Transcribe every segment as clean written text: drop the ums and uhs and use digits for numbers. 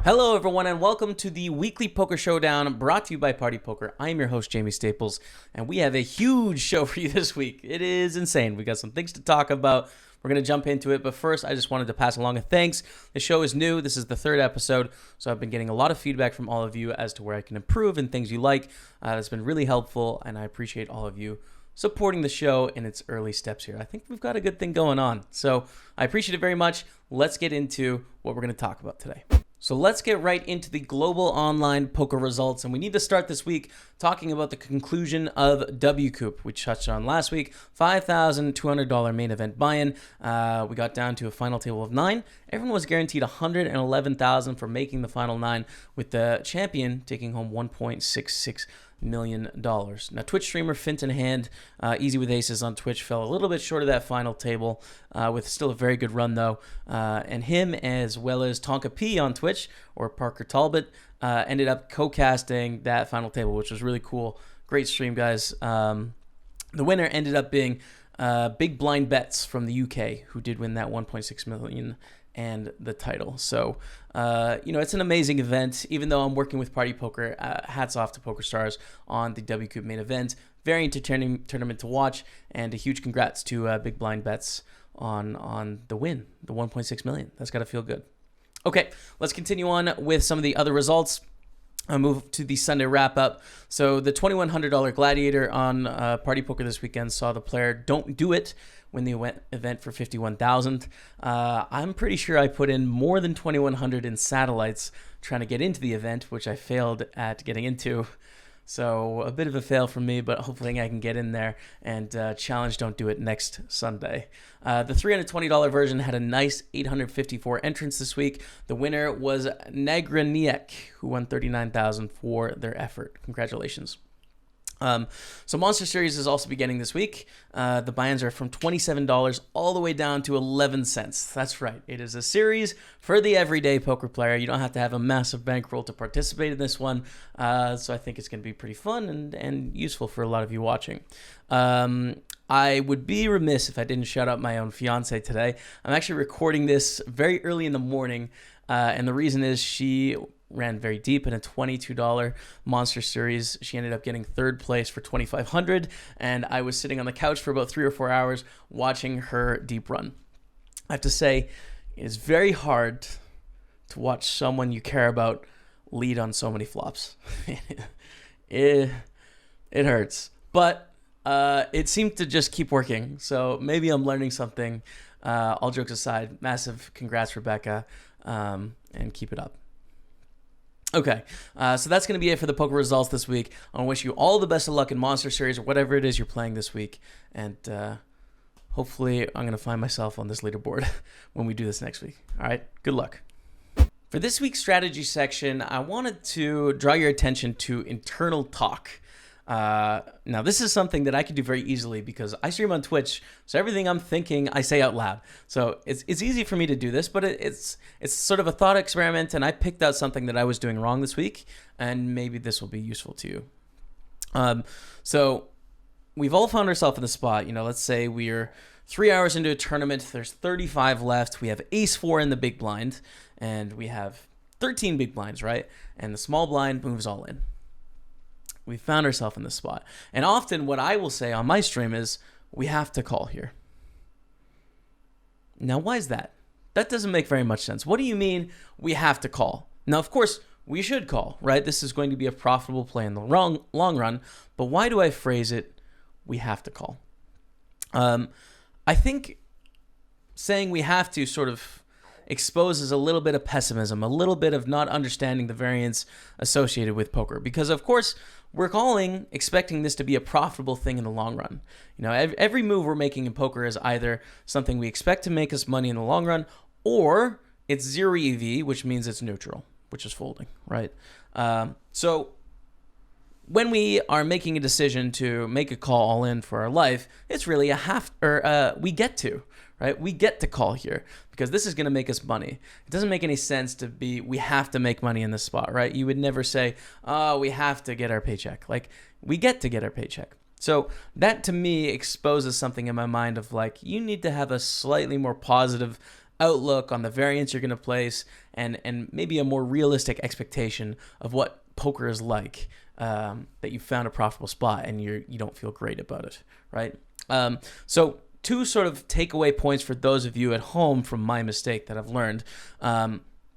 Hello everyone and welcome to the weekly poker showdown brought to you by Party Poker. I am your host Jaime Staples and we have a huge show for you this week. It is insane. We got some things to talk about. We're going to jump into it, but first I just wanted to pass along a thanks. The show is new. This is the third episode, so I've been getting a lot of feedback from all of you as to where I can improve and things you like. It's been really helpful and I appreciate all of you supporting the show in its early steps here. I think we've got a good thing going on, so I appreciate it very much. Let's get into what we're going to talk about today. So let's get right into the global online poker results. And we need to start this week talking about the conclusion of W-Coup, which touched on last week. $5,200 main event buy-in. We got down to a final table of 9. Everyone was guaranteed $111,000 for making the final 9, with the champion taking home $1.66 million. Now, Twitch streamer Fint in Hand, Easy with Aces on Twitch, fell a little bit short of that final table, with still a very good run though. And him, as well as Tonka P on Twitch, or Parker Talbot, ended up co-casting that final table, which was really cool. Great stream, guys. The winner ended up being Big Blind Bets from the UK, who did win that $1.6 million and the title. So, it's an amazing event. Even though I'm working with Party Poker, hats off to PokerStars on the W-Coup main event. Very entertaining tournament to watch, and a huge congrats to Big Blind Bets on the win, the $1.6 million. That's got to feel good. Okay, let's continue on with some of the other results. I'll move to the Sunday wrap-up. So the $2,100 Gladiator on Party Poker this weekend saw the player Don't Do It win the event for $51,000. I'm pretty sure I put in more than $2,100 in satellites trying to get into the event, which I failed at getting into. So a bit of a fail from me, but hopefully I can get in there and challenge Don't Do It next Sunday. The $320 version had a nice 854 entrants this week. The winner was Nagraniek, who won $39,000 for their effort. Congratulations. So Monster Series is also beginning this week. The buy-ins are from $27 all the way down to 11 cents. That's right. It is a series for the everyday poker player. You don't have to have a massive bankroll to participate in this one. So I think it's going to be pretty fun and useful for a lot of you watching. I would be remiss if I didn't shout out my own fiance today. I'm actually recording this very early in the morning. And the reason is she ran very deep in a $22 Monster Series. She ended up getting third place for $2,500, and I was sitting on the couch for about 3 or 4 hours watching her deep run. I have to say, it is very hard to watch someone you care about lead on so many flops. it hurts, but it seemed to just keep working, so maybe I'm learning something. All jokes aside, massive congrats, Rebecca, and keep it up. Okay, so that's going to be it for the poker results this week. I want to wish you all the best of luck in Monster Series or whatever it is you're playing this week. And hopefully I'm going to find myself on this leaderboard when we do this next week. All right, good luck. For this week's strategy section, I wanted to draw your attention to internal talk. Now, this is something that I can do very easily because I stream on Twitch, so everything I'm thinking I say out loud. So it's easy for me to do this, but it's sort of a thought experiment, and I picked out something that I was doing wrong this week, and maybe this will be useful to you. So we've all found ourselves in the spot. Let's say we're 3 hours into a tournament. There's 35 left. We have ace-4 in the big blind, and we have 13 big blinds, right? And the small blind moves all in. We found ourselves in this spot. And often what I will say on my stream is, we have to call here. Now, why is that? That doesn't make very much sense. What do you mean we have to call? Now, of course, we should call, right? This is going to be a profitable play in the long run. But why do I phrase it, we have to call? I think saying we have to sort of exposes a little bit of pessimism, a little bit of not understanding the variance associated with poker. Because, of course, we're calling expecting this to be a profitable thing in the long run. Every move we're making in poker is either something we expect to make us money in the long run, or it's zero EV, which means it's neutral, which is folding, right? So when we are making a decision to make a call all in for our life, it's really we get to, right? We get to call here because this is going to make us money. It doesn't make any sense to be, we have to make money in this spot, right? You would never say, oh, we have to get our paycheck. Like, we get to get our paycheck. So that to me exposes something in my mind of like, you need to have a slightly more positive outlook on the variance you're going to place, and maybe a more realistic expectation of what poker is like, that you found a profitable spot and you don't feel great about it, right? So two sort of takeaway points for those of you at home from my mistake that I've learned.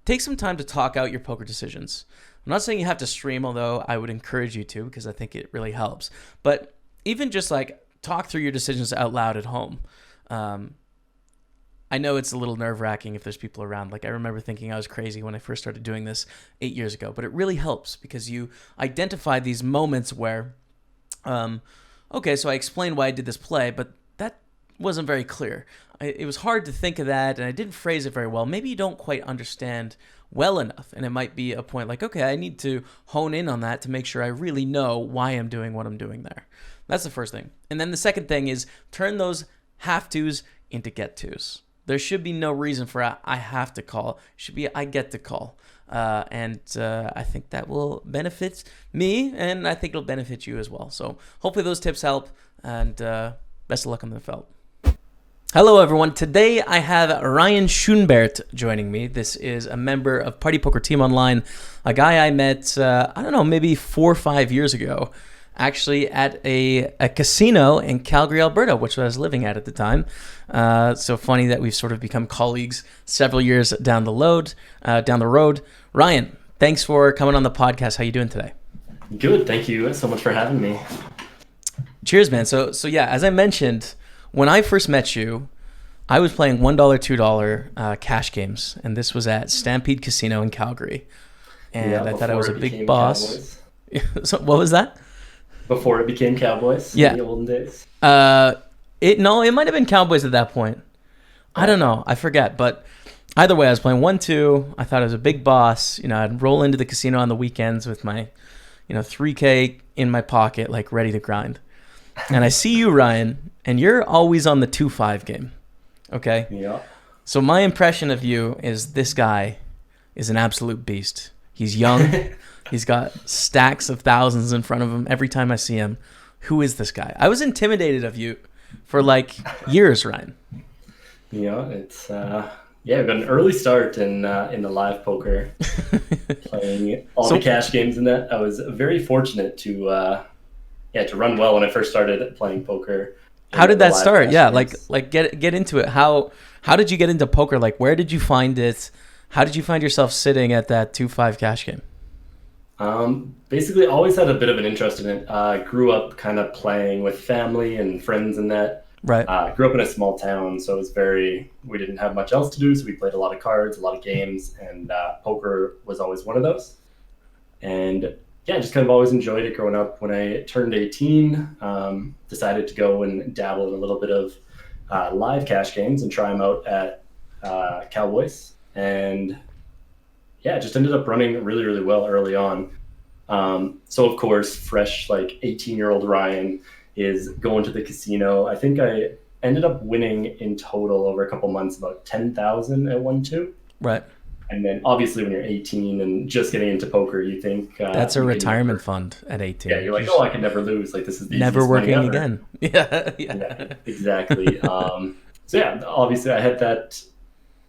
Take some time to talk out your poker decisions. I'm not saying you have to stream, although I would encourage you to, because I think it really helps. But even just like talk through your decisions out loud at home. I know it's a little nerve-wracking if there's people around. Like, I remember thinking I was crazy when I first started doing this 8 years ago, but it really helps because you identify these moments where, okay, so I explained why I did this play, but that wasn't very clear. It was hard to think of that, and I didn't phrase it very well. Maybe you don't quite understand well enough, and it might be a point like, okay, I need to hone in on that to make sure I really know why I'm doing what I'm doing there. That's the first thing. And then the second thing is turn those have-tos into get-tos. There should be no reason for I have to call. It should be I get to call. And I think that will benefit me, and I think it'll benefit you as well. So hopefully those tips help, and best of luck on the felt. Hello, everyone. Today I have Ryan Schoonbaert joining me. This is a member of Party Poker Team Online, a guy I met, maybe 4 or 5 years ago, actually at a casino in Calgary, Alberta, which I was living at the time. So funny that we've sort of become colleagues several years down the road. Ryan, thanks for coming on the podcast. How you doing today? Good. Thank you so much for having me. Cheers, man. So yeah, as I mentioned, when I first met you, I was playing $1, $2 cash games, and this was at Stampede Casino in Calgary. And I thought I was a big boss. So what was that? Before it became Cowboys in the olden days? It might have been Cowboys at that point. I don't know. I forget. But either way, I was playing 1-2. I thought I was a big boss. I'd roll into the casino on the weekends with my, $3K in my pocket, like ready to grind. And I see you, Ryan, and you're always on the 2-5 game. Okay? Yeah. So my impression of you is this guy is an absolute beast. He's young. He's got stacks of thousands in front of him every time I see him. Who is this guy? I was intimidated of you for like years, Ryan. It's we've got an early start in the live poker, playing all the cash games in that. I was very fortunate to run well when I first started playing poker. How did that start? Yeah, like get into it. How did you get into poker? Like, where did you find it? How did you find yourself sitting at that 2-5 cash game? Basically always had a bit of an interest in it. Grew up kind of playing with family and friends and that. Right. Grew up in a small town, so we didn't have much else to do, so we played a lot of cards, a lot of games, and poker was always one of those. And just kind of always enjoyed it growing up. When I turned 18, decided to go and dabble in a little bit of live cash games and try them out at Cowboys. And just ended up running really, really well early on. So of course, fresh, like 18-year-old Ryan is going to the casino. I think I ended up winning in total over a couple months about $10,000 at 1-2. Right. And then obviously when you're 18 and just getting into poker, you think that's a retirement fund at 18. Yeah, you're like, I can never lose. Like, this is the never working again. Yeah, exactly. Obviously I had that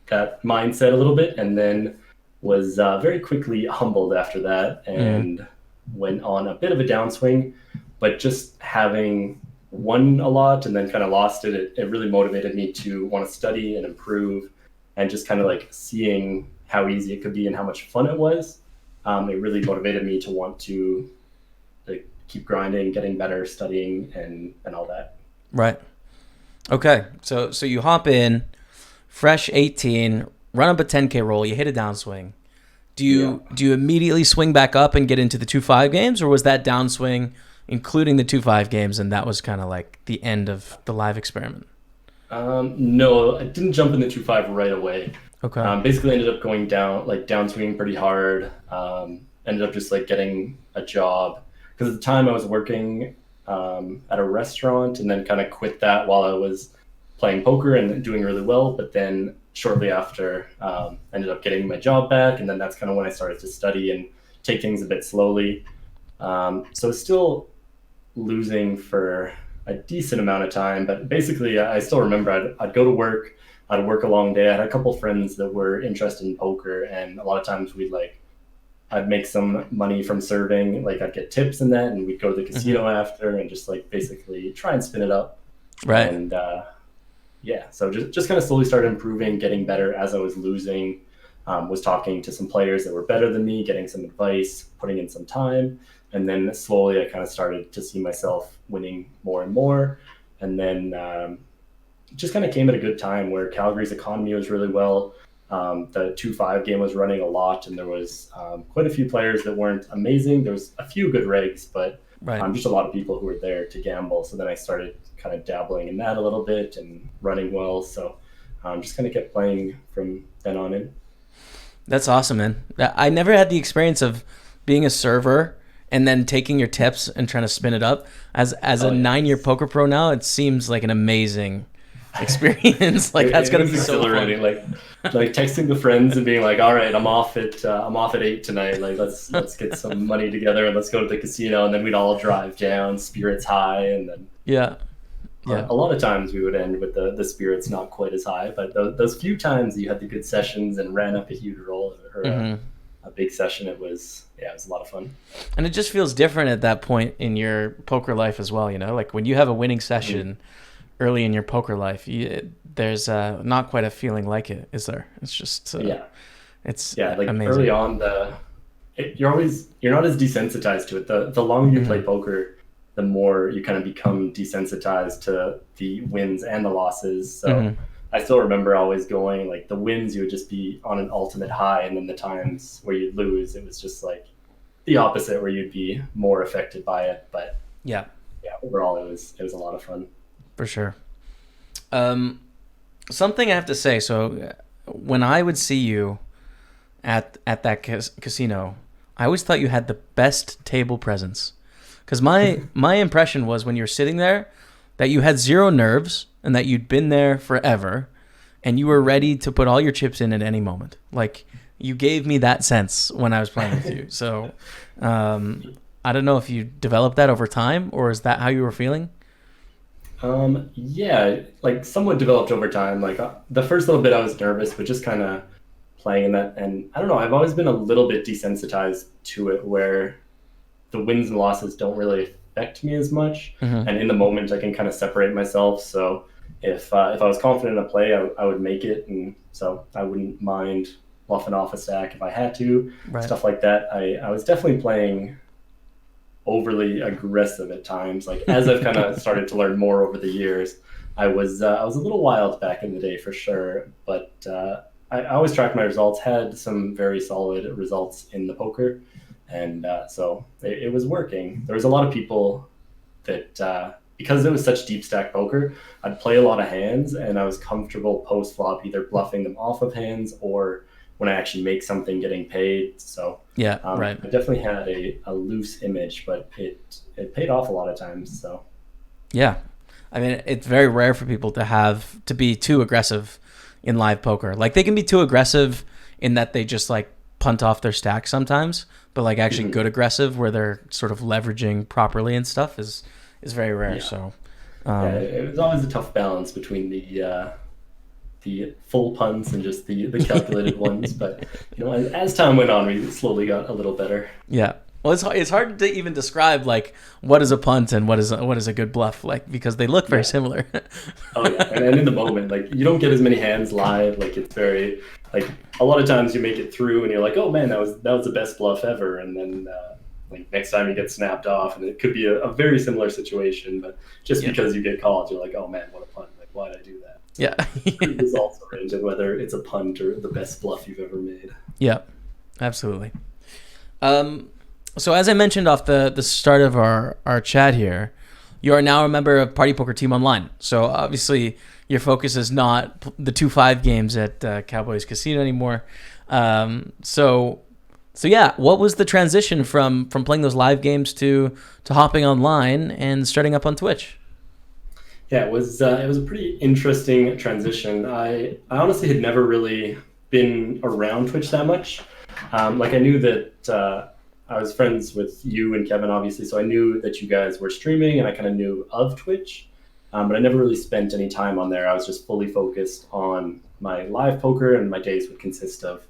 mindset a little bit, and then was very quickly humbled after that, and went on a bit of a downswing. But just having won a lot and then kind of lost it really motivated me to want to study and improve, and just kind of like seeing how easy it could be and how much fun it was. It really motivated me to want to keep grinding, getting better, studying, and all that. Right. Okay. So you hop in, fresh 18, run up a 10K roll, you hit a downswing. Do you immediately swing back up and get into the 2-5 games, or was that downswing including the 2-5 games, and that was kind of like the end of the live experiment? No, I didn't jump in the 2-5 right away. Okay. Basically ended up going downswinging pretty hard. Ended up just like getting a job, because at the time I was working at a restaurant, and then kind of quit that while I was playing poker and doing really well. But then shortly after, ended up getting my job back, and then that's kind of when I started to study and take things a bit slowly. So still losing for a decent amount of time. But basically, I still remember I'd go to work. I'd work a long day. I had a couple friends that were interested in poker, and a lot of times I'd make some money from serving. Like I'd get tips in that, and we'd go to the casino after, and just like basically try and spin it up. Right. And so just kind of slowly started improving, getting better as I was losing. Was talking to some players that were better than me, getting some advice, putting in some time, and then slowly I kind of started to see myself winning more and more. And then just kind of came at a good time where Calgary's economy was really well. The 2-5 game was running a lot, and there was quite a few players that weren't amazing. There was a few good regs, but just a lot of people who were there to gamble. So then I started kind of dabbling in that a little bit and running well. So just kind of kept playing from then on in. That's awesome, man. I never had the experience of being a server and then taking your tips and trying to spin it up. As a 9-year poker pro now, it seems like an amazing experience. Like that's gonna be so exhilarating. Like texting the friends and being like, all right, I'm off at 8 tonight. Like let's get some money together and let's go to the casino. And then we'd all drive down, spirits high, and then a lot of times we would end with the spirits not quite as high. But those few times you had the good sessions and ran up a huge roll or a big session, it was a lot of fun. And it just feels different at that point in your poker life as well. You know, like when you have a winning session early in your poker life, there's not quite a feeling like it, is there? It's just it's like amazing. Early on, you're not as desensitized to it. The longer you play poker, the more you kind of become desensitized to the wins and the losses. So I still remember always going, like, the wins you would just be on an ultimate high, and then the times where you'd lose, it was just like the opposite, where you'd be more affected by it. But overall it was a lot of fun. For sure. Something I have to say. So when I would see you at that casino, I always thought you had the best table presence. Because my impression was when you were sitting there that you had zero nerves and that you'd been there forever and you were ready to put all your chips in at any moment. Like, you gave me that sense when I was playing with you. So I don't know if you developed that over time, or is that how you were feeling? Like somewhat developed over time. Like the first little bit I was nervous, but just kind of playing in that. And I don't know, I've always been a little bit desensitized to it, where the wins and losses don't really affect me as much. And in the moment I can kind of separate myself. So if I was confident in a play, I would make it. And so I wouldn't mind bluffing off a stack if I had to, stuff like that. I was definitely playing overly aggressive at times. Like as I've kind of started to learn more over the years, I was a little wild back in the day for sure. But I always tracked my results, had some very solid results in the poker. And so it was working. There was a lot of people that, because it was such deep stack poker, I'd play a lot of hands and I was comfortable post flop either bluffing them off of hands or when I actually make something getting paid. So I definitely had a loose image, but it paid off a lot of times. So I mean, it's very rare for people to be too aggressive in live poker. Like, they can be too aggressive in that they just like punt off their stack sometimes, but like actually good aggressive where they're sort of leveraging properly and stuff is very rare. So it was always a tough balance between the full punts and just the calculated ones. But you know, as time went on, we slowly got a little better. Well, it's hard to even describe like what is a punt and what is a good bluff, like, because they look very similar. And in the moment, like, you don't get as many hands live. Like, it's very, like, a lot of times you make it through and you're like, oh man, that was the best bluff ever, and then like next time you get snapped off, and it could be a very similar situation, but just because you get called, you're like, oh man, what a punt! Like, why did I do that? The results are into whether it's a punt or the best bluff you've ever made. Yeah, absolutely. So as I mentioned off the start of our chat here, you are now a member of Party Poker Team Online. So obviously your focus is not the 2-5 games at Cowboys Casino anymore. So what was the transition from playing those live games to hopping online and starting up on Twitch? Yeah, it was a pretty interesting transition. I honestly had never really been around Twitch that much. Like, I knew that I was friends with you and Kevin, obviously, so I knew that you guys were streaming, and I kind of knew of Twitch, but I never really spent any time on there. I was just fully focused on my live poker, and my days would consist of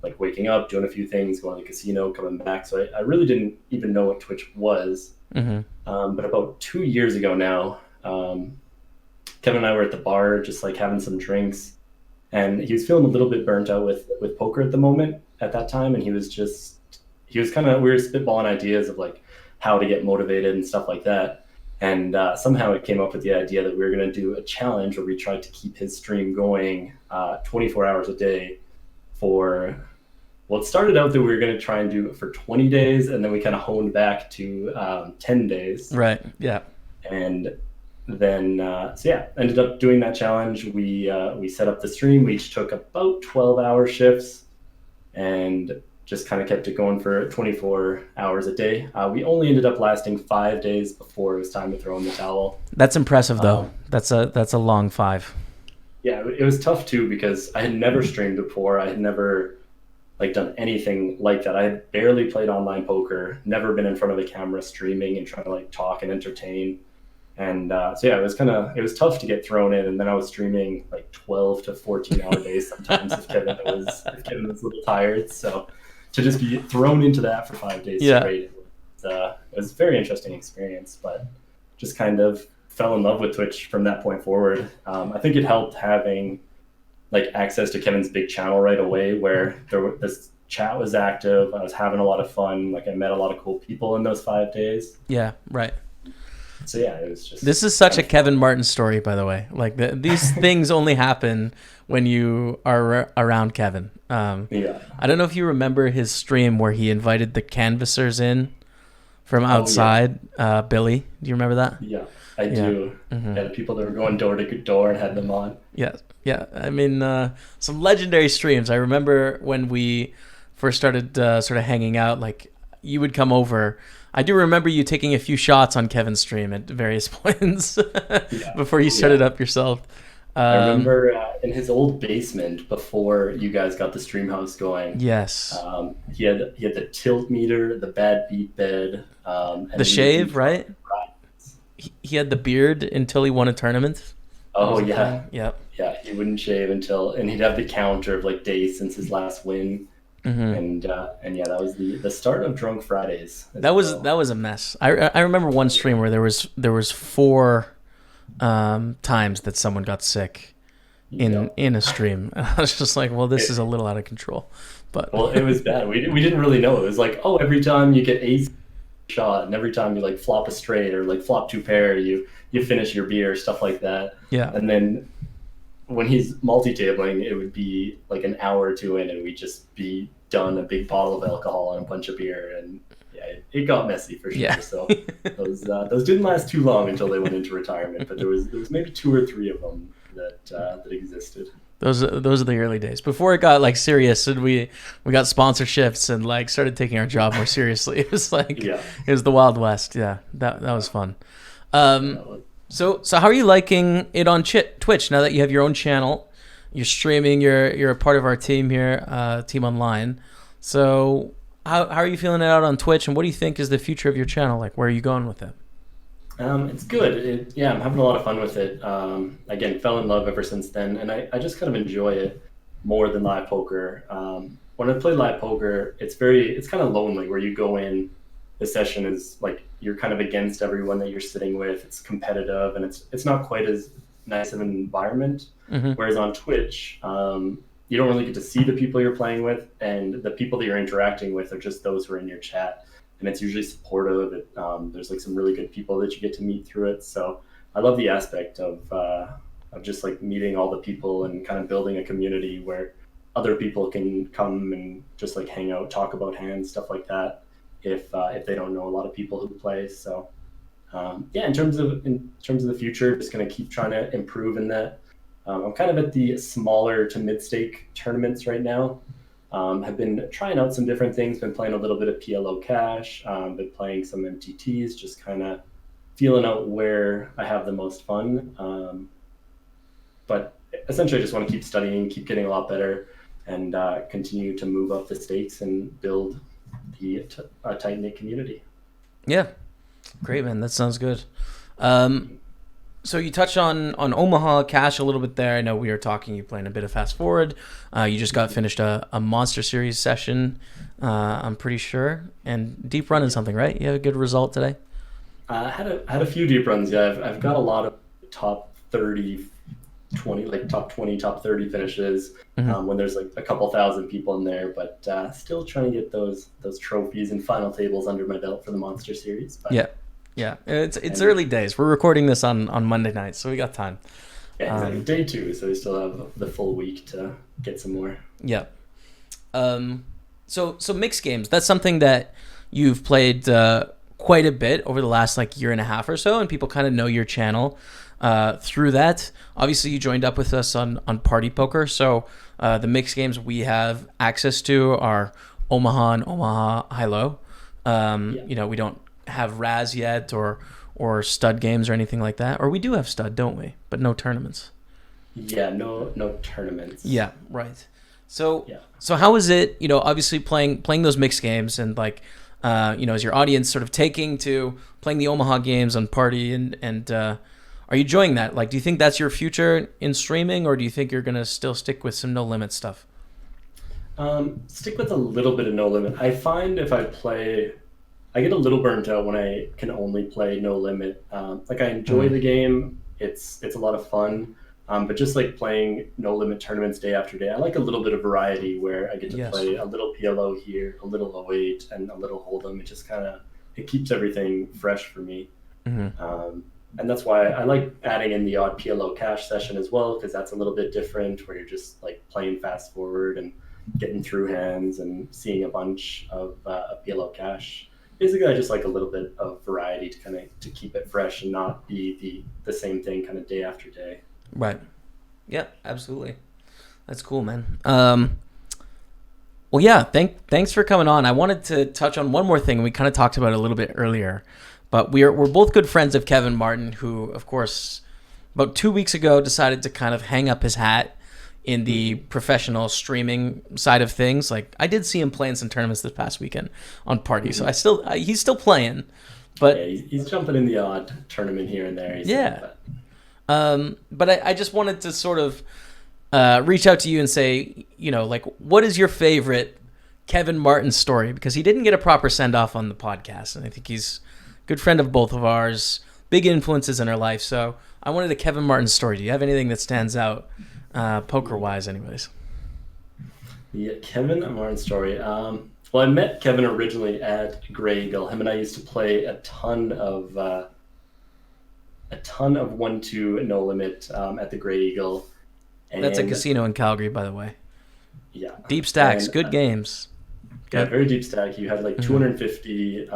like waking up, doing a few things, going to the casino, coming back. So I really didn't even know what Twitch was. But about 2 years ago now, Kevin and I were at the bar just like having some drinks, and he was feeling a little bit burnt out with poker at the moment at that time. And we were spitballing ideas of like how to get motivated and stuff like that. And somehow it came up with the idea that we were going to do a challenge where we tried to keep his stream going 24 hours a day it started out that we were going to try and do it for 20 days, and then we kind of honed back to 10 days. Right, yeah. And then, ended up doing that challenge. We set up the stream. We each took about 12-hour shifts and just kind of kept it going for 24 hours a day. We only ended up lasting 5 days before it was time to throw in the towel. That's impressive, though. That's a long 5. Yeah, it was tough, too, because I had never streamed before. I had never done anything like that. I had barely played online poker, never been in front of a camera streaming and trying to talk and entertain. And it was tough to get thrown in. And then I was streaming 12 to 14 hour days sometimes if Kevin was a little tired. So to just be thrown into that for 5 days straight, it was a very interesting experience, but just kind of fell in love with Twitch from that point forward. I think it helped having access to Kevin's big channel right away, where this chat was active. I was having a lot of fun. I met a lot of cool people in those 5 days. Yeah, right. So yeah, it was just. This is such a Kevin Martin story, by the way. These things only happen when you are around Kevin. Yeah. I don't know if you remember his stream where he invited the canvassers in from outside. Billy, do you remember that? Yeah, I do. Mm-hmm. Yeah, the people that were going door to door and had them on. Yeah. Yeah, I mean, some legendary streams. I remember when we first started sort of hanging out, you would come over. I do remember you taking a few shots on Kevin's stream at various points before you started up yourself. I remember in his old basement before you guys got the stream house going. Yes. He had the tilt meter, the bad beat bed. And the shave, right? He had the beard until he won a tournament. Oh, yeah. Yep. Yeah, he wouldn't shave and he'd have the counter of days since his last win. Mm-hmm. And that was the start of Drunk Fridays. That was a mess. I remember one stream where there was 4 times that someone got sick in a stream. I was just like, well, this is a little out of control. But it was bad. We didn't really know. It was every time you get ace shot, and every time you flop a straight or flop 2 pair, you finish your beer, stuff like that. Yeah. And then when he's multi-tabling, it would be an hour or 2 in, and we'd just be done a big bottle of alcohol and a bunch of beer, and it got messy for sure. Yeah. So those didn't last too long until they went into retirement, but there was maybe 2 or 3 of them that existed. Those are the early days before it got serious, and we got sponsorships and started taking our job more seriously. It was it was the Wild West. Yeah, that was fun. So how are you liking it on Twitch now that you have your own channel? You're streaming. You're a part of our team here, Team Online. So how are you feeling it out on Twitch, and what do you think is the future of your channel? Where are you going with it? It's good. I'm having a lot of fun with it. Again, fell in love ever since then, and I just kind of enjoy it more than live poker. When I play live poker, it's kind of lonely, where you go in, the session is you're kind of against everyone that you're sitting with. It's competitive, and it's not quite as nice of an environment. Mm-hmm. Whereas on Twitch, you don't really get to see the people you're playing with, and the people that you're interacting with are just those who are in your chat. And it's usually supportive. There's some really good people that you get to meet through it. So I love the aspect of just meeting all the people and kind of building a community where other people can come and just hang out, talk about hands, stuff like that, if they don't know a lot of people who play. So in terms of the future, just going to keep trying to improve in that. I'm kind of at the smaller to mid-stake tournaments right now. Have been trying out some different things, been playing a little bit of PLO cash, been playing some MTTs, just kind of feeling out where I have the most fun. But essentially I just want to keep studying, keep getting a lot better, and continue to move up the stakes and build be a tight-knit community. Yeah. Great, man. That sounds good. So you touched on Omaha Cash a little bit there. I know we were talking, you playing a bit of Fast Forward. You just got finished a Monster Series session, I'm pretty sure. And deep running something, right? You had a good result today? I had a few deep runs, yeah. I've got a lot of top 30, 20, like top 20, top 30 finishes when there's like a couple thousand people in there, but still trying to get those trophies and final tables under my belt for the Monster Series. But, yeah. It's early days. We're recording this on Monday night, so we got time. Yeah, exactly. Day 2, so we still have the full week to get some more. Yeah. So mixed games, that's something that you've played quite a bit over the last like year and a half or so, and people kind of know your channel through that. Obviously, you joined up with us on Party Poker, so the mixed games we have access to are Omaha and Omaha High-Low. You know, we don't have Raz yet or stud games or anything like that. Or we do have stud, don't we? But no tournaments. Yeah, no tournaments. Yeah, right. So how is it, you know, obviously playing those mixed games and like, you know, is your audience sort of taking to playing the Omaha games on Party and are you enjoying that? Like, do you think that's your future in streaming, or do you think you're going to still stick with some no limit stuff? Stick with a little bit of no limit. I find if I play, I get a little burnt out when I can only play no limit. Like I enjoy the game. It's a lot of fun. But just like playing no limit tournaments day after day, I like a little bit of variety where I get to play a little PLO here, a little 08, and a little Hold'em. It just it keeps everything fresh for me. And that's why I like adding in the odd PLO cash session as well, because that's a little bit different where you're just like playing Fast Forward and getting through hands and seeing a bunch of PLO cash. Basically, I just like a little bit of variety to keep it fresh and not be the same thing kind of day after day. Right. Yeah, absolutely. That's cool, man. Well, yeah, thanks for coming on. I wanted to touch on one more thing. We kind of talked about it a little bit earlier, but we're both good friends of Kevin Martin, who, of course, about 2 weeks ago decided to kind of hang up his hat in the professional streaming side of things. Like, I did see him playing some tournaments this past weekend on Party, so he's still playing. But yeah, he's jumping in the odd tournament here and there. But I just wanted to sort of reach out to you and say, you know, like, what is your favorite Kevin Martin story? Because he didn't get a proper send-off on the podcast, and I think he's a good friend of both of ours, big influences in our life. So I wanted a Kevin Martin story. Do you have anything that stands out, poker-wise anyways? Yeah, Kevin Martin story. Well, I met Kevin originally at Grey Eagle. Him and I used to play a ton of 1-2 no limit at the Grey Eagle. And that's a casino in Calgary, by the way. Yeah. Deep stacks, good games. Yeah, very deep stack. You had like 250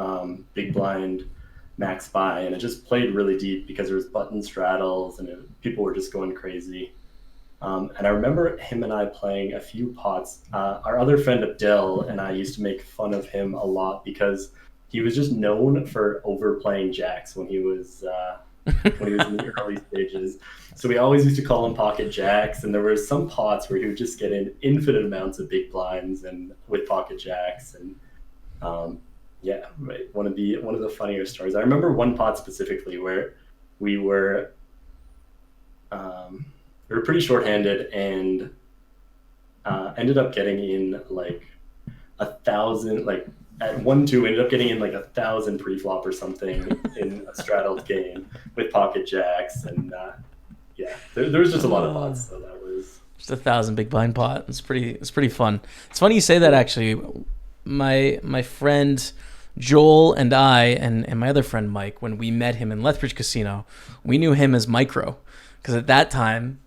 big blind max buy, and it just played really deep because there was button straddles and people were just going crazy. And I remember him and I playing a few pots. Our other friend Abdel and I used to make fun of him a lot because he was just known for overplaying jacks when he was in the early stages. So we always used to call him pocket jacks, and there were some pots where he would just get in infinite amounts of big blinds and with pocket jacks. And one of the funnier stories. I remember one pot specifically where we were pretty shorthanded and ended up getting in like 1,000, like at 1-2 ended up getting in like 1,000 pre-flop or something in a straddled game with pocket jacks, and there was just a lot of pots, so that was just 1,000 big blind pot. It's pretty fun. It's funny you say that, actually. My friend Joel and I and my other friend Mike, when we met him in Lethbridge Casino, we knew him as Micro, because at that time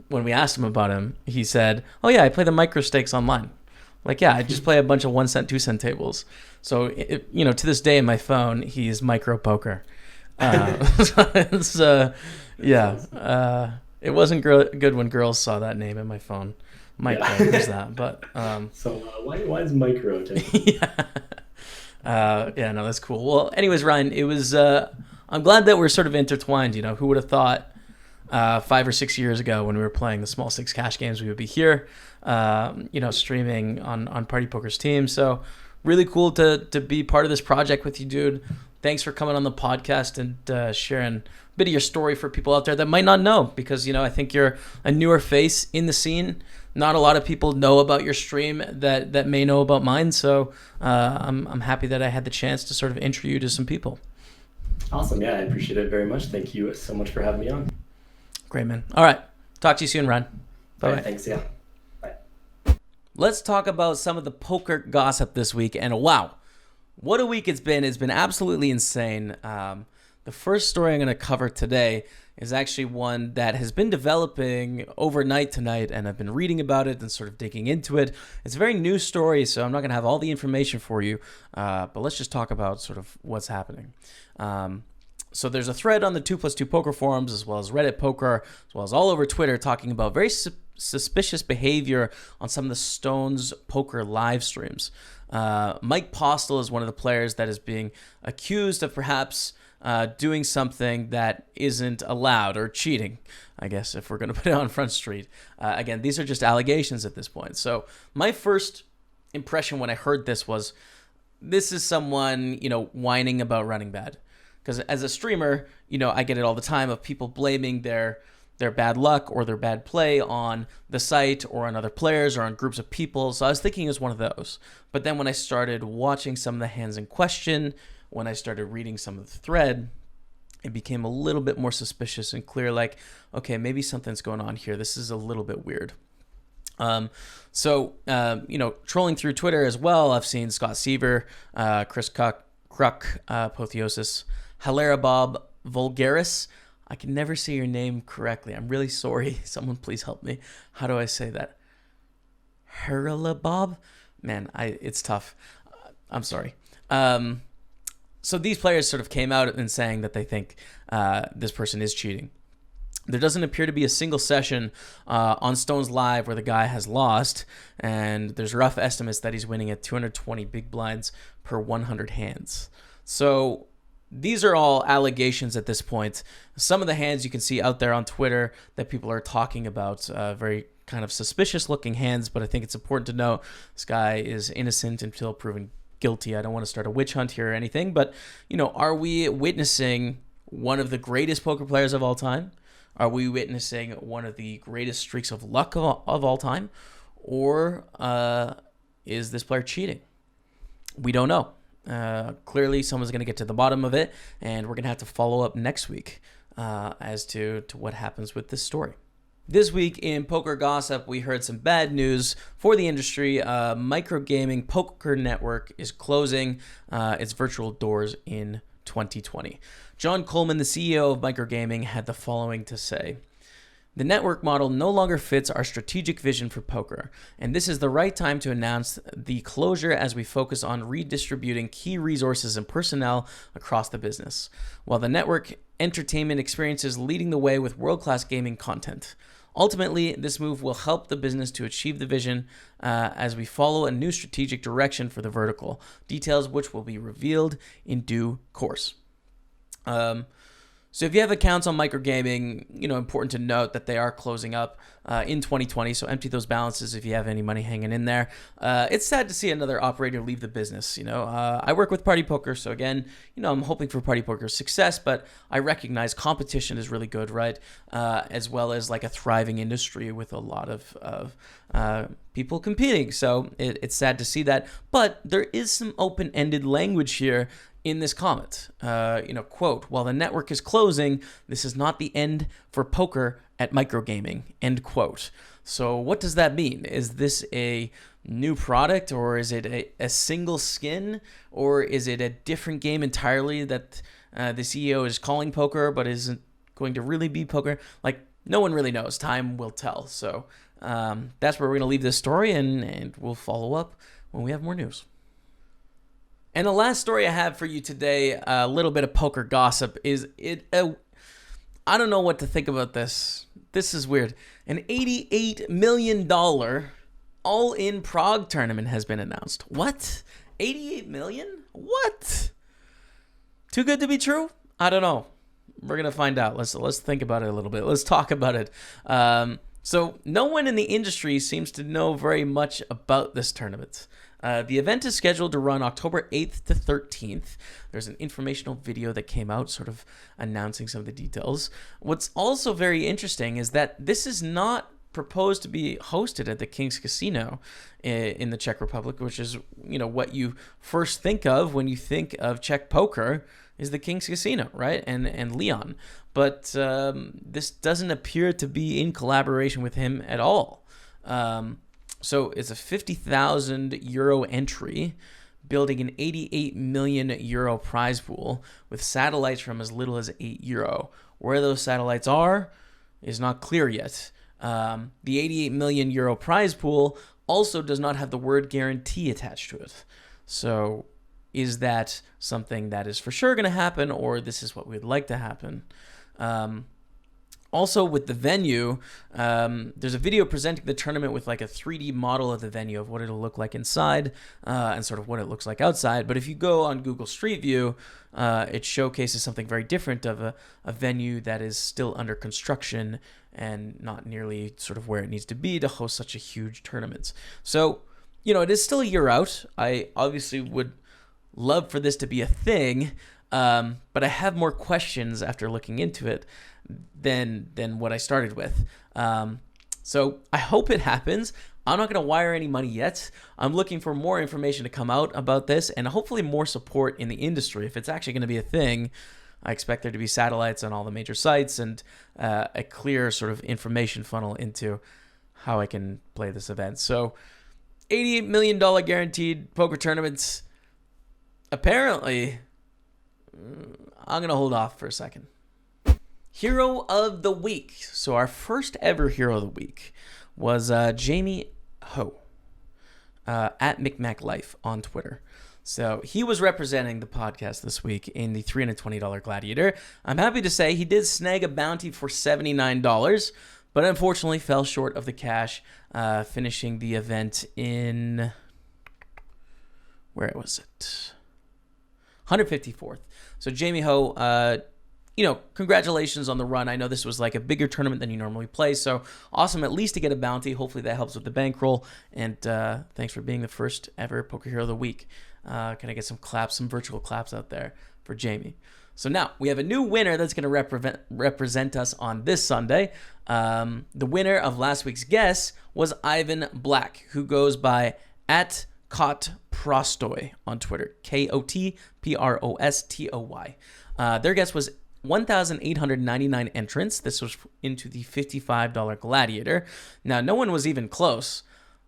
when we asked him about him, he said, "Oh yeah, I play the micro stakes online." Like, yeah, I just play a bunch of 1 cent, 2 cent tables. So, to this day in my phone, he's Micro Poker. It wasn't good when girls saw that name in my phone. Micro, who's that? But so why is Micro taking? No, that's cool. Well, anyways, Ryan, it was. I'm glad that we're sort of intertwined. You know, who would have thought 5 or 6 years ago when we were playing the small stakes cash games we would be here, streaming on Party Poker's team. So really cool to be part of this project with you, dude. Thanks for coming on the podcast and sharing a bit of your story for people out there that might not know, because, you know, I think you're a newer face in the scene. Not a lot of people know about your stream that may know about mine. So I'm happy that I had the chance to sort of intro you to some people. Awesome. Yeah, I appreciate it very much. Thank you so much for having me on. Great, man. All right. Talk to you soon, Ron. Bye. Right, thanks. Yeah. Bye. Let's talk about some of the poker gossip this week. And wow, what a week it's been. It's been absolutely insane. The first story I'm going to cover today is actually one that has been developing overnight tonight, and I've been reading about it and sort of digging into it. It's a very new story, so I'm not going to have all the information for you, but let's just talk about sort of what's happening. So there's a thread on the 2plus2 poker forums, as well as Reddit Poker, as well as all over Twitter, talking about very suspicious behavior on some of the Stones poker live streams. Mike Postol is one of the players that is being accused of perhaps doing something that isn't allowed, or cheating, I guess, if we're going to put it on Front Street. Again, these are just allegations at this point. So my first impression when I heard this was, this is someone, you know, whining about running bad. Because as a streamer, you know, I get it all the time of people blaming their bad luck or their bad play on the site or on other players or on groups of people. So I was thinking it was one of those. But then when I started watching some of the hands in question, when I started reading some of the thread, it became a little bit more suspicious and clear, like, okay, maybe something's going on here. This is a little bit weird. You know, trolling through Twitter as well, I've seen Scott Seaver, Chris Kruk, Potheosis, Hilera Bob, Vulgaris. I can never say your name correctly. I'm really sorry. Someone please help me. How do I say that? Hilera Bob? Man, it's tough. I'm sorry. So these players sort of came out and saying that they think this person is cheating. There doesn't appear to be a single session on Stones Live where the guy has lost, and there's rough estimates that he's winning at 220 big blinds per 100 hands. So these are all allegations at this point. Some of the hands you can see out there on Twitter that people are talking about, very kind of suspicious looking hands, but I think it's important to note this guy is innocent until proven guilty. I don't want to start a witch hunt here or anything, but, you know, are we witnessing one of the greatest poker players of all time? Are we witnessing one of the greatest streaks of luck of all time? Or is this player cheating? We don't know. Clearly, someone's going to get to the bottom of it, and we're going to have to follow up next week as to what happens with this story. This week in Poker Gossip, we heard some bad news for the industry. Microgaming Poker Network is closing its virtual doors in 2020. John Coleman, the CEO of Microgaming, had the following to say: "The network model no longer fits our strategic vision for poker, and this is the right time to announce the closure as we focus on redistributing key resources and personnel across the business, while the network entertainment experience is leading the way with world-class gaming content. Ultimately, this move will help the business to achieve the vision as we follow a new strategic direction for the vertical, details which will be revealed in due course." So if you have accounts on Microgaming, you know, important to note that they are closing up in 2020. So empty those balances if you have any money hanging in there. It's sad to see another operator leave the business. You know, I work with Party Poker, so again, you know, I'm hoping for Party Poker's success, but I recognize competition is really good, right? As well as like a thriving industry with a lot of people competing. So it's sad to see that, but there is some open-ended language here in this comment. You know, quote, "While the network is closing, this is not the end for poker at Microgaming," end quote. So what does that mean? Is this a new product, or is it a single skin, or is it a different game entirely that the CEO is calling poker but isn't going to really be poker? Like, no one really knows. Time will tell. So that's where we're going to leave this story, and we'll follow up when we have more news. And the last story I have for you today, a little bit of poker gossip, is I don't know what to think about this. This is weird. An $88 million all-in Prague tournament has been announced. What? 88 million? What? Too good to be true? I don't know. We're going to find out. Let's think about it a little bit. Let's talk about it. So no one in the industry seems to know very much about this tournament. The event is scheduled to run October 8th to 13th. There's an informational video that came out sort of announcing some of the details. What's also very interesting is that this is not proposed to be hosted at the King's Casino in the Czech Republic, which is, what you first think of when you think of Czech poker is the King's Casino, right? And Leon. But this doesn't appear to be in collaboration with him at all. So it's a 50,000 euro entry, building an 88 million euro prize pool with satellites from as little as €8. Where those satellites are is not clear yet. The 88 million euro prize pool also does not have the word guarantee attached to it. So is that something that is for sure going to happen, or this is what we'd like to happen? Also, with the venue, there's a video presenting the tournament with like a 3D model of the venue, of what it'll look like inside and sort of what it looks like outside. But if you go on Google Street View, it showcases something very different of a venue that is still under construction and not nearly sort of where it needs to be to host such a huge tournament. So, it is still a year out. I obviously would love for this to be a thing, but I have more questions after looking into it than what I started with. So I hope it happens. I'm not going to wire any money yet. I'm looking for more information to come out about this and hopefully more support in the industry. If it's actually going to be a thing, I expect there to be satellites on all the major sites and a clear sort of information funnel into how I can play this event. So $88 million guaranteed poker tournaments. Apparently, I'm going to hold off for a second. Hero of the Week. So our first ever Hero of the Week was Jaime Ho at MicMacLife on Twitter. So he was representing the podcast this week in the $320 Gladiator. I'm happy to say he did snag a bounty for $79, but unfortunately fell short of the cash, finishing the event in, where was it? 154th. So Jaime Ho, congratulations on the run. I know this was like a bigger tournament than you normally play, so awesome at least to get a bounty. Hopefully that helps with the bankroll, and thanks for being the first ever Poker Hero of the Week. Can I get some claps, some virtual claps out there for Jaime? So now we have a new winner that's going to represent us on this Sunday. The winner of last week's guess was Ivan Black, who goes by @KotProstoy on Twitter, KotProstoy. Their guess was 1,899 entrants. This was into the $55 Gladiator. Now, no one was even close.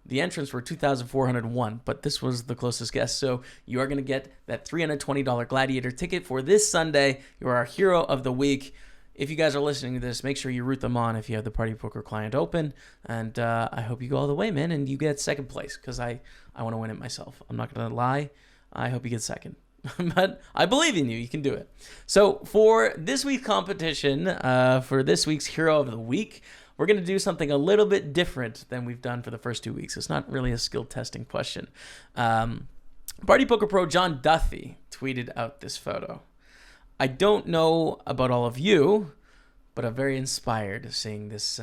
The entrants were 2,401, but this was the closest guess. So you are going to get that $320 Gladiator ticket for this Sunday. You are our Hero of the Week. If you guys are listening to this, make sure you root them on if you have the Party Poker client open. And I hope you go all the way, man, and you get second place, because I want to win it myself. I'm not going to lie. I hope you get second. But I believe in you. You can do it. So for this week's competition, for this week's Hero of the Week, we're going to do something a little bit different than we've done for the first 2 weeks. It's not really a skill testing question. Party Poker Pro John Duffy tweeted out this photo. I don't know about all of you, but I'm very inspired seeing this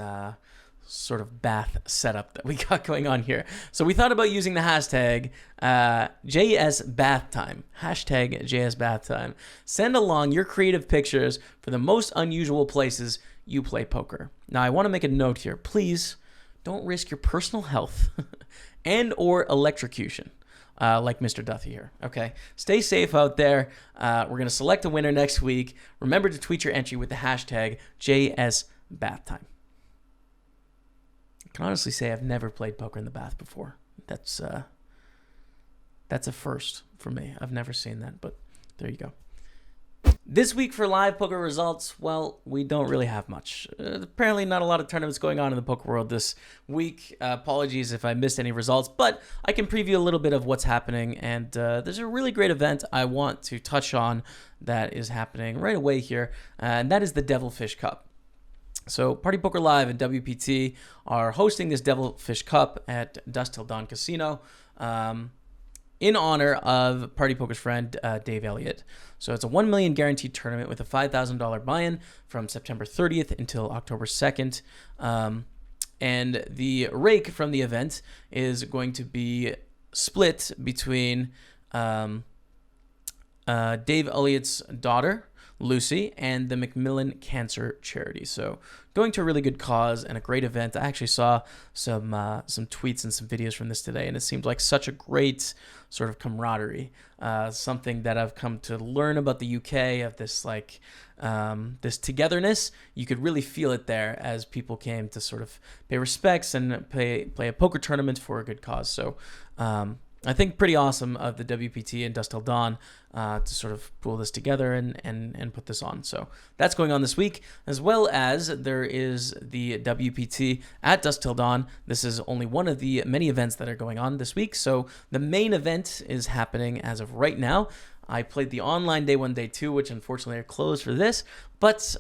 sort of bath setup that we got going on here. So we thought about using the hashtag JSBathTime. Hashtag JSBathTime. Send along your creative pictures for the most unusual places you play poker. Now, I want to make a note here. Please don't risk your personal health and or electrocution. Like Mr. Duffy here, okay? Stay safe out there. We're going to select a winner next week. Remember to tweet your entry with the hashtag JSBathTime. I can honestly say I've never played poker in the bath before. That's a first for me. I've never seen that, but there you go. This week for live poker results, well, we don't really have much. Apparently not a lot of tournaments going on in the poker world this week. Apologies if I missed any results, but I can preview a little bit of what's happening, and there's a really great event I want to touch on that is happening right away here, and that is the Devilfish Cup. So Party Poker Live and WPT are hosting this Devilfish Cup at Dusk Till Dawn Casino in honor of Party Poker's friend Dave Elliott. So it's a $1 million guaranteed tournament with a $5,000 buy-in from September 30th until October 2nd. And the rake from the event is going to be split between Dave Elliott's daughter, Lucy, and the Macmillan Cancer Charity. So going to a really good cause and a great event. I actually saw some tweets and some videos from this today, and it seemed like such a great sort of camaraderie. Something that I've come to learn about the UK, of this like this togetherness. You could really feel it there as people came to sort of pay respects and play a poker tournament for a good cause. So I think pretty awesome of the WPT and Dust Till Dawn to sort of pull this together and put this on. So that's going on this week, as well as there is the WPT at Dust Till Dawn. This is only one of the many events that are going on this week. So the main event is happening as of right now. I played the online day 1, day 2, which unfortunately are closed for this, but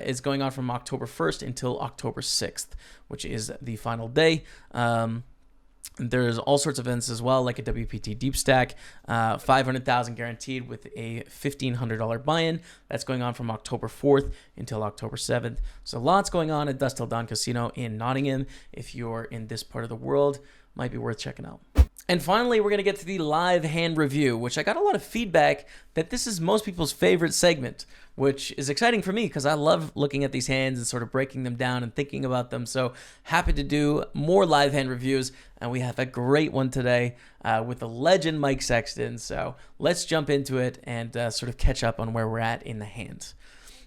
it's going on from October 1st until October 6th, which is the final day. There's all sorts of events as well, like a WPT Deep Stack, 500,000 guaranteed with a $1,500 buy-in. That's going on from October 4th until October 7th. So lots going on at Dust Till Dawn Casino in Nottingham. If you're in this part of the world, might be worth checking out. And finally, we're going to get to the live hand review, which I got a lot of feedback that this is most people's favorite segment, which is exciting for me because I love looking at these hands and sort of breaking them down and thinking about them. So happy to do more live hand reviews. And we have a great one today with the legend Mike Sexton. So let's jump into it and sort of catch up on where we're at in the hand.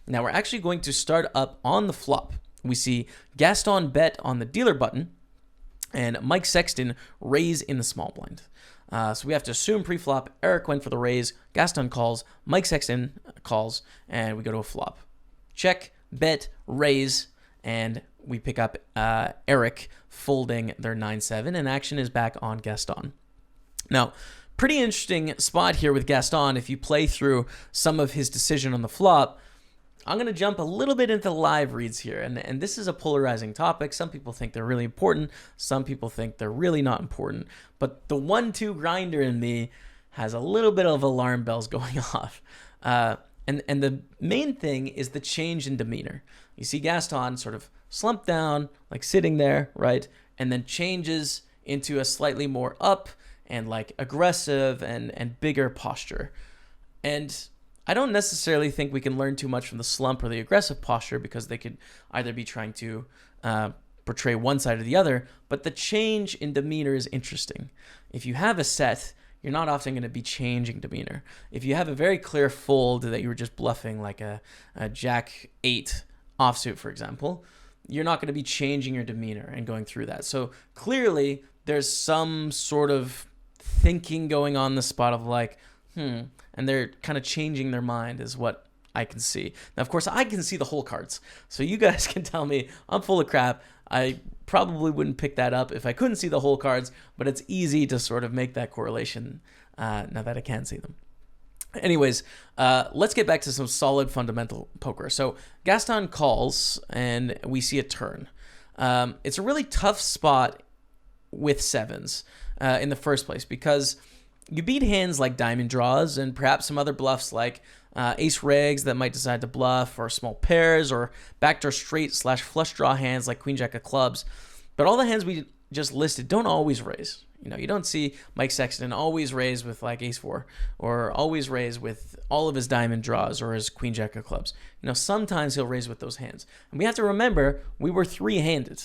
Now, we're actually going to start up on the flop. We see Gaston bet on the dealer button, and Mike Sexton raise in the small blind. So we have to assume pre-flop. Eric went for the raise. Gaston calls. Mike Sexton calls. And we go to a flop. Check, bet, raise. And we pick up Eric folding their 9-7. And action is back on Gaston. Now, pretty interesting spot here with Gaston. If you play through some of his decision on the flop, I'm going to jump a little bit into live reads here, and this is a polarizing topic. Some people think they're really important. Some people think they're really not important. But the 1-2 grinder in me has a little bit of alarm bells going off. And the main thing is the change in demeanor. You see Gaston sort of slump down, like sitting there, right? And then changes into a slightly more up and like aggressive and bigger posture. And I don't necessarily think we can learn too much from the slump or the aggressive posture because they could either be trying to portray one side or the other, but the change in demeanor is interesting. If you have a set, you're not often going to be changing demeanor. If you have a very clear fold that you were just bluffing, like a Jack 8 offsuit, for example, you're not going to be changing your demeanor and going through that. So clearly there's some sort of thinking going on in the spot of like, and they're kind of changing their mind is what I can see. Now, of course, I can see the whole cards. So you guys can tell me I'm full of crap. I probably wouldn't pick that up if I couldn't see the whole cards, but it's easy to sort of make that correlation now that I can see them. Anyways, let's get back to some solid fundamental poker. So Gaston calls, and we see a turn. It's a really tough spot with sevens in the first place because you beat hands like diamond draws and perhaps some other bluffs like ace regs that might decide to bluff, or small pairs, or backdoor straight / flush draw hands like queen jack of clubs. But all the hands we just listed don't always raise. You know, you don't see Mike Sexton always raise with like ace 4 or always raise with all of his diamond draws or his queen jack of clubs. You know, sometimes he'll raise with those hands. And we have to remember we were three-handed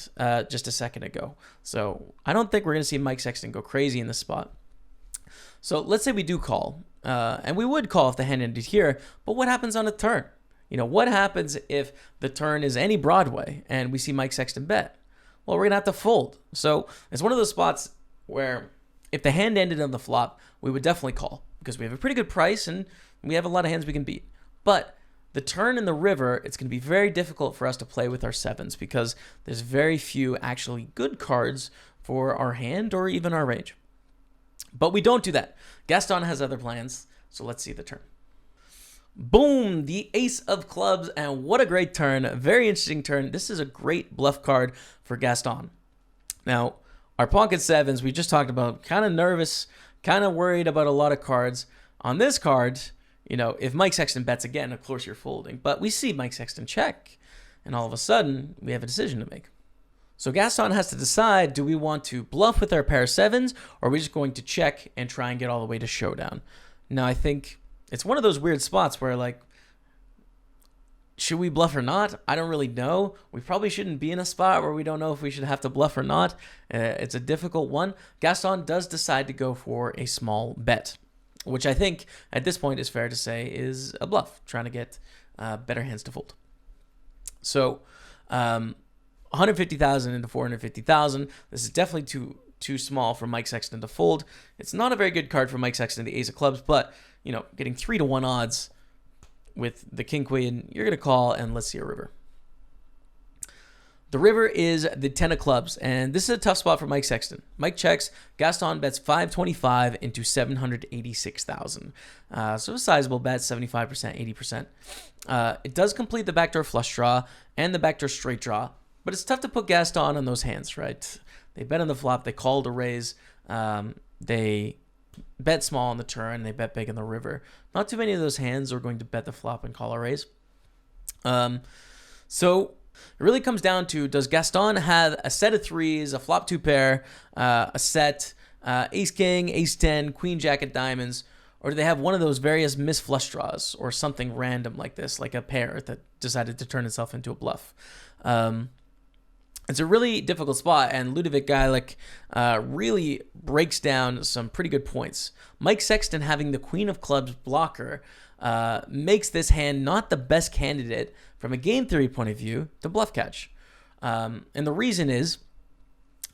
just a second ago. So I don't think we're going to see Mike Sexton go crazy in this spot. So let's say we do call, and we would call if the hand ended here, but what happens on a turn? You know, what happens if the turn is any Broadway and we see Mike Sexton bet? Well, we're going to have to fold. So it's one of those spots where if the hand ended on the flop, we would definitely call because we have a pretty good price and we have a lot of hands we can beat. But the turn in the river, it's going to be very difficult for us to play with our sevens because there's very few actually good cards for our hand or even our range. But we don't do that. Gaston has other plans, so let's see the turn. Boom, the ace of clubs, and what a great turn. Very interesting turn. This is a great bluff card for Gaston. Now, our pocket sevens, we just talked about, kind of nervous, kind of worried about a lot of cards. On this card, you know, if Mike Sexton bets again, of course you're folding. But we see Mike Sexton check, and all of a sudden, we have a decision to make. So Gaston has to decide, do we want to bluff with our pair of sevens, or are we just going to check and try and get all the way to showdown? Now, I think it's one of those weird spots where, like, should we bluff or not? I don't really know. We probably shouldn't be in a spot where we don't know if we should have to bluff or not. It's a difficult one. Gaston does decide to go for a small bet, which I think at this point is fair to say is a bluff, trying to get better hands to fold. So, 150,000 into 450,000. This is definitely too small for Mike Sexton to fold. It's not a very good card for Mike Sexton, the ace of clubs, but you know, getting 3-1 odds with the king queen, you're gonna call, and let's see a river. The river is the 10 of clubs, and this is a tough spot for Mike Sexton. Mike checks. Gaston bets 525 into 786,000. So a sizable bet, 75%, 80%. It does complete the backdoor flush draw and the backdoor straight draw, but it's tough to put Gaston on those hands, right? They bet on the flop, they call to raise, they bet small on the turn, they bet big on the river. Not too many of those hands are going to bet the flop and call a raise. So it really comes down to, does Gaston have a set of threes, a flop two pair, a set, ace king, ace 10, queen jack of diamonds, or do they have one of those various missed flush draws or something random like this, like a pair that decided to turn itself into a bluff? It's a really difficult spot, and Ludovic Geilich really breaks down some pretty good points. Mike Sexton having the queen of clubs blocker makes this hand not the best candidate from a game theory point of view to bluff catch. And the reason is,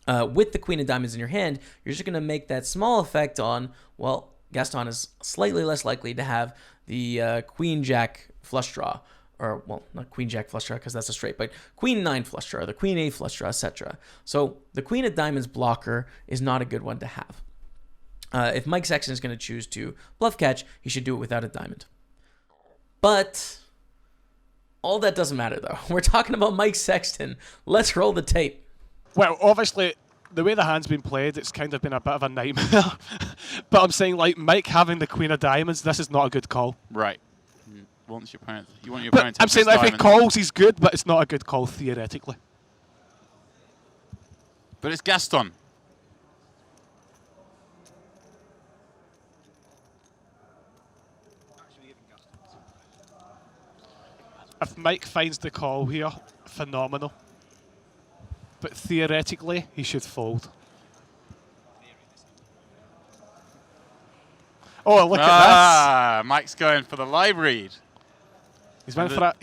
with the queen of diamonds in your hand, you're just going to make that small effect on, well, Gaston is slightly less likely to have the queen jack flush draw, or, well, not queen jack flush draw because that's a straight, but queen 9 flush draw, the queen 8 flush draw, etc. So the queen of diamonds blocker is not a good one to have. If Mike Sexton is going to choose to bluff catch, he should do it without a diamond. But all that doesn't matter, though. We're talking about Mike Sexton. Let's roll the tape. Well, obviously, the way the hand's been played, it's kind of been a bit of a nightmare. But I'm saying, like, Mike having the queen of diamonds, this is not a good call. Right. You want your opponent to I'm saying that if he calls, he's good, but it's not a good call, theoretically. But it's Gaston. If Mike finds the call here, phenomenal. But theoretically, he should fold. Oh, look at this. Mike's going for the live read. He's went for a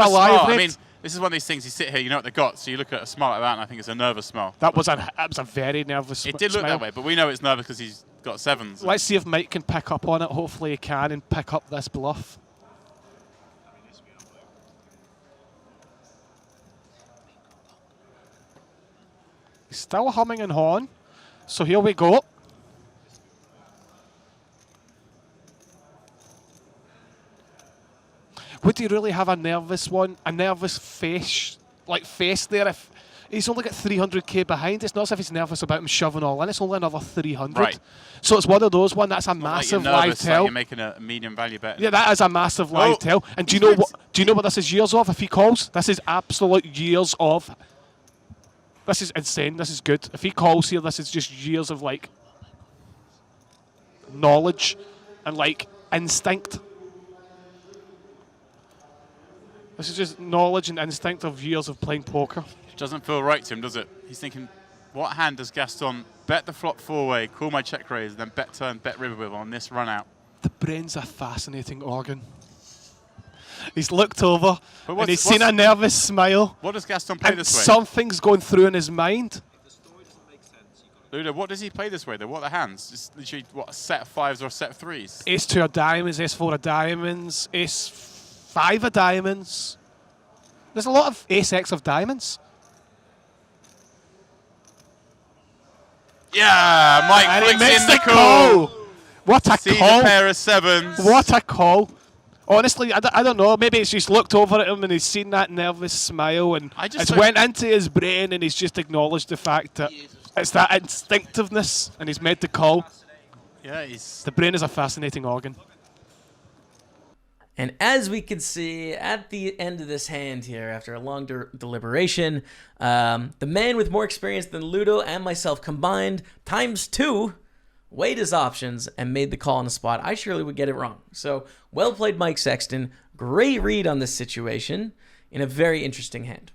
live read. I mean, this is one of these things, you sit here, you know what they got, so you look at a smile like that, and I think it's a nervous smile. That was a very nervous smile. It did look that way, but we know it's nervous because he's got sevens. Let's see if Mike can pick up on it. Hopefully he can and pick up this bluff. He's still humming and hawing. So here we go. Would he really have a nervous one, a nervous face there? If he's only got 300k behind, it's not as if he's nervous about him shoving all in. It's only another 300. Right. So it's one of those one that's a massive like live tell. Like you're making a medium value bet. Yeah, that is a massive live tell. And do you know what? Do you know what this is years of? If he calls, this is absolute years of. This is insane. This is good. If he calls here, this is just years of like knowledge and like instinct. This is just knowledge and instinct of years of playing poker. It doesn't feel right to him, does it? He's thinking, what hand does Gaston bet the flop four-way, call my check raise, then bet turn, bet river with on this run out? The brain's a fascinating organ. He's looked over and he's seen a nervous smile. What does Gaston play this way? Something's going through in his mind. Ludo, what does he play this way though? What are the hands? Just literally, what, a set of fives or a set of threes? Ace 2 of diamonds, Ace 4 of diamonds, Ace 5 of diamonds. There's a lot of Ace X of diamonds. Yeah, Mike and he flicks makes in the the call. What a Sees call. a pair of sevens. What a call. Honestly, I don't know. Maybe it's just looked over at him and he's seen that nervous smile and it's went into his brain and he's just acknowledged the fact that it's that instinctiveness and he's made the call. Yeah, the brain is a fascinating organ. And as we can see at the end of this hand here, after a long deliberation, the man with more experience than Ludo and myself combined, ×2, weighed his options and made the call on the spot. I surely would get it wrong. So, well played, Mike Sexton. Great read on this situation in a very interesting hand.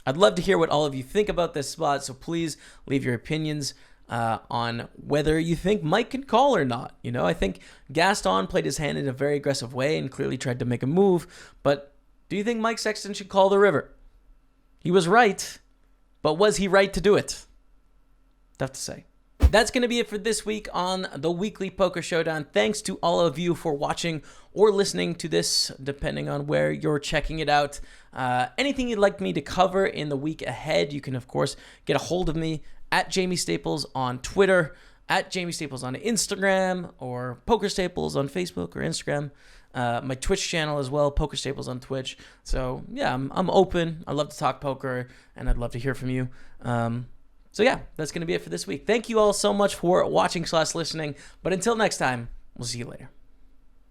I'd love to hear what all of you think about this spot, so please leave your opinions on whether you think Mike can call or not. You know, I think Gaston played his hand in a very aggressive way and clearly tried to make a move, but do you think Mike Sexton should call the river? He was right, but was he right to do it? Tough to say. That's going to be it for this week on the Weekly Poker Showdown. Thanks to all of you for watching or listening to this, depending on where you're checking it out. Anything you'd like me to cover in the week ahead, you can, of course, get a hold of me at Jaime Staples on Twitter, at Jaime Staples on Instagram, or PokerStaples on Facebook or Instagram. My Twitch channel as well, PokerStaples on Twitch. So, yeah, I'm open. I love to talk poker, and I'd love to hear from you. So yeah, that's going to be it for this week. Thank you all so much for watching / listening. But until next time, we'll see you later.